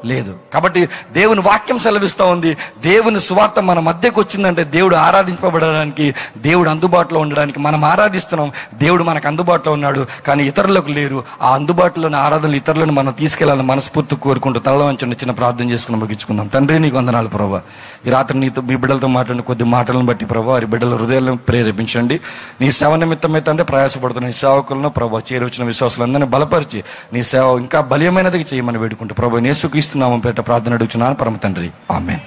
లేదు. కాబట్టి దేవుని వాక్యం సెలవిస్తూ ఉంది, దేవుని సువార్త మన మధ్యకు వచ్చిందంటే దేవుడు ఆరాధింపబడడానికి, దేవుడు అందుబాటులో ఉండడానికి మనం ఆరాధిస్తున్నాం. దేవుడు మనకు అందుబాటులో ఉన్నాడు, కానీ ఇతరులకు లేరు. ఆ అందుబాటులోని ఆరాధనలు ఇతరులను మనం తీసుకెళ్లాలని మనస్ఫూర్తి కోరుకుంటూ తలలో వంచండి, చిన్న ప్రార్థన చేసుకుని ముగించుకుందాం. తండ్రి, నీకు వందనాలు ప్రభా. ఈ రాత్రి నీతో మీ బిడ్డలతో మాట్లాడిన కొద్ది మాటలను బట్టి ప్రభా, వారి బిడ్డల హృదయాలను ప్రేరేపించండి. నీ సేవ నిమిత్తమైతే అంటే ప్రయాసపడుతున్న ఈ సేవకులను ప్రభా, చేరొచ్చిన విశ్వాసులందరినీ బలపరిచి నీ సేవ ఇంకా బలీయమైనది చేయమని వేడుకుంటూ ప్రభా యేసుక్రీస్తు నామం పేరిట ప్రార్థన అడుగుచున్నాను పరమ తండ్రి, ఆమేన్.